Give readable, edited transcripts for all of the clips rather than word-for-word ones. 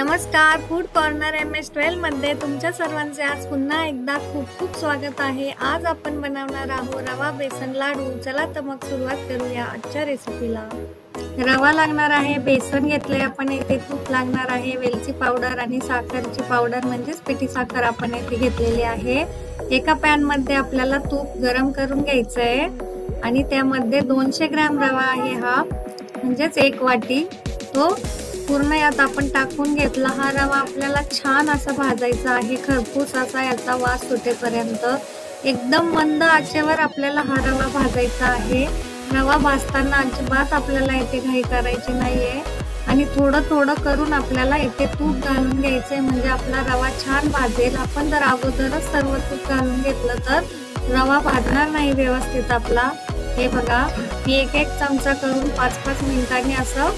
नमस्कार, food corner MS12 मध्ये तुमच्या सर्वांचे आज पुन्हा एकदा खूप खूप स्वागत आहे। आज आपण बनवणार आहोत रवा बेसन लाडू। चला तर मग सुरुवात करूया आजच्या रेसिपीला। रवा लागणार आहे, बेसन घेतले आपण, इथे तूप लागणार आहे, वेलची पावडर आणि साखरची पावडर म्हणजेच पिठी साखर आपण इथे घेतलेली आहे। एका पॅन मध्ये आपल्याला तूप गरम करून घ्यायचं आहे आणि त्यामध्ये 200 ग्रॅम रवा आहे, हा म्हणजेच एक वाटी तो पूर्ण यात आपण टाकून घेतला। हा रवा आपल्याला छान असा भाजायचा आहे, खरपूस असा याचा वास सुटेपर्यंत। एकदम मंद आचेवर आपल्याला हा रवा भाजायचा आहे। रवा भाजताना अजिबात आपल्याला इथे घाई करायची नाहीये आणि थोडं थोडं करून आपल्याला इथे तूप घालून घ्यायचंय, म्हणजे आपला रवा छान भाजेल। आपण जर अगोदरच सर्व तूप घालून घेतलं तर रवा भाजणार नाही व्यवस्थित आपला। हे बघा, मी एक एक चमचा करून 5-5 मिनिटांनी असं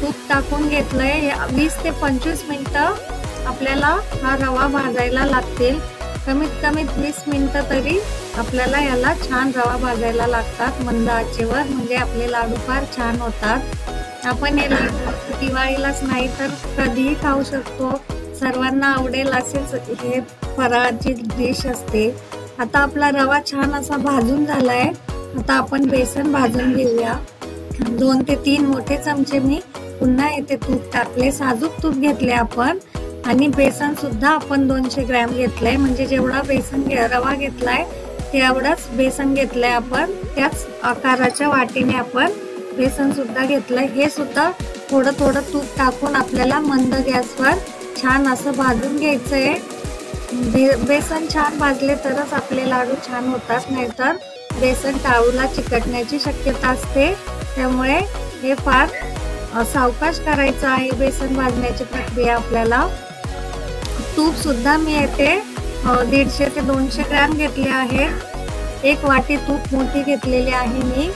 तूप टाकून घेतलंय। 20 ते 25 मिनिटं आपल्याला हा रवा भाजायला लागतील। कमीत कमी 20 मिनिटं तरी आपल्याला याला छान रवा भाजायला लागतात मंद आचेवर, म्हणजे आपले लाडू फार छान होतात। आपण हे लाडू दिवाळीलाच नाही तर कधीही खाऊ शकतो, सर्वांना आवडेल असेच हे फराळाची डिश असते। आता आपला रवा छान असा भाजून झालाय। आता आपण बेसन भाजून घेऊया। 2 ते 3 मोठे चमचे मी पुन्हा इथे तूप टाकले, साजूक तूप घेतले आपण आणि बेसन सुद्धा आपण 200 ग्रॅम घेतलंय, म्हणजे जेवढा बेसन रवा घेतलाय तेवढाच बेसन घेतलंय आपण। त्याच आकाराच्या वाटीने आपण बेसन सुद्धा घेतलंय। हे सुद्धा थोडं थोडं तूप टाकून आपल्याला मंद गॅसवर छान असं भाजून घ्यायचंय। बेसन छान भाजले तरच आपले लाडू छान होतात, नाहीतर बेसन टाळूला चिकटण्याची शक्यता असते। त्यामुळे हे फार सावकाश करायचं आहे बेसन भाजण्याची प्रक्रिया आपल्याला। तूप सुद्धा मी येथे 150 ते 200 ग्रॅम घेतले आहे। एक वाटी तूप मोठी घेतलेली आहे मी,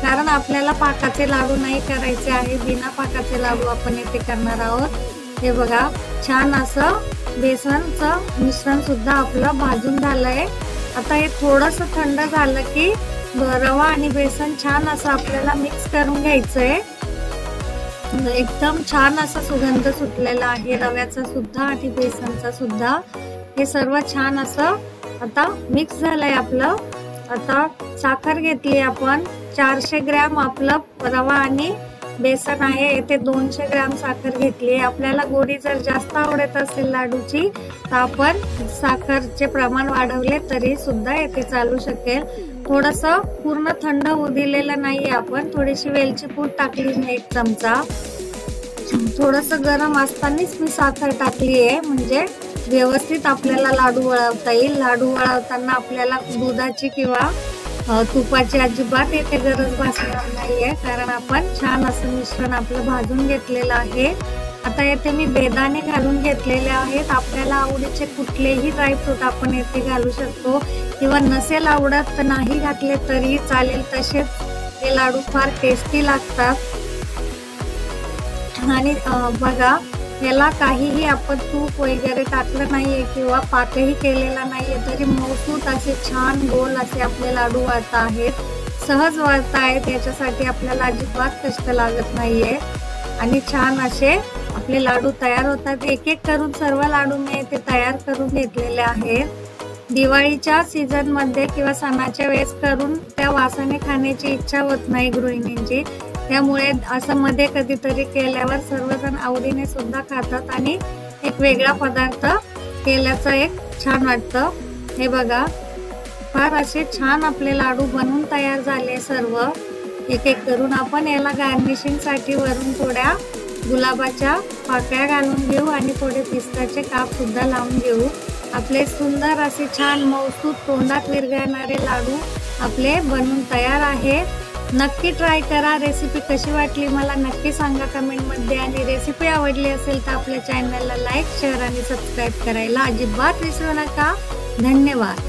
कारण आपल्याला पाकाचे लाडू नाही करायचे आहे, बिना पाकाचे लाडू आपण येथे करणार आहोत। हे बघा, छान असं बेसनचं मिश्रण सुद्धा आपलं भाजून झालंय। आता हे थोडंसं थंड झालं की रवा आणि बेसन छान असं आपल्याला मिक्स करून घ्यायचंय। एकदम छान असा सुगंध सुटलेला आहे रव्याचा सुद्धा आणि बेसनचा सुद्धा। हे सर्व छान असं आता मिक्स झालंय आपलं। आता साखर घेतली आपण, 400 ग्रॅम आपलं रवा आणि बेसन आहे, येथे 200 ग्रॅम साखर घेतली। आपल्याला गोडी जर जास्त आवडत असेल लाडूची तर आपण साखरचे प्रमाण वाढवले तरी सुद्धा येथे चालू शकेल। थोडंसं पूर्ण थंड होऊ दिलेलं नाहीये आपण, थोडीशी वेलची पूड टाकली मी 1 चमचा। थोडंसं गरम असतानाच मी साखर टाकली आहे, म्हणजे व्यवस्थित आपल्याला लाडू वळवता येईल। लाडू वळवताना आपल्याला दुधाची किंवा तुपाची अजिबात येथे गरज भासणार नाहीये, कारण आपण छान असं मिश्रण आपलं भाजून घेतलेलं आहे। आता येथे मी बेदाणे घालून घेतलेले आहेत। आपल्याला आवडीचे कुठलेही ड्रायफ्रूट आपण येथे घालू शकतो, किंवा नसेल आवडत तर नाही घातले तरी चालेल, तसेच हे लाडू फार टेस्टी लागतात। आणि बघा, याला काहीही आपण तूप वगैरे टाकलं नाहीये किंवा पाकही केलेला नाहीये, तरी मौसूत असे छान गोल असे आपले लाडू वळता आहेत, सहज वळता आहेत। याच्यासाठी आपल्याला अजिबात कष्ट लागत नाहीये आणि छान असे आपले लाडू तयार होतात। एक एक करून सर्व लाडू मी इथे तयार करून घेतलेले आहेत। दिवाळीच्या सीझन मध्ये किंवा सणाच्या वेळेस करून त्या वासाने खाण्याची इच्छा होत नाही गृहिणींची, त्यामुळे असं मध्ये कधीतरी केल्यावर सर्वजण आवडीने सुद्धा खातात आणि एक वेगळा पदार्थ केल्याचं एक छान वाटतं। हे बघा, फार असे छान आपले लाडू बनवून तयार झाले सर्व। एक एक करून आपण याला गार्निशिंग साठी वरून थोड्या गुलाबाच्या पाकळ्या घालून घेऊ आणि थोडे पिस्ताचे काप सुद्धा लावून घेऊ। आपले सुंदर असे छान मौसूत तोंडात विरघळणारे लाडू आपले बनून तयार आहे। नक्की ट्राय करा। रेसिपी कशी वाटली मला नक्की सांगा कमेंट मध्ये, आणि रेसिपी आवडली असेल तर आपल्या चॅनलला लाईक, शेअर आणि सबस्क्राईब करायला अजिबात विसरू नका। धन्यवाद।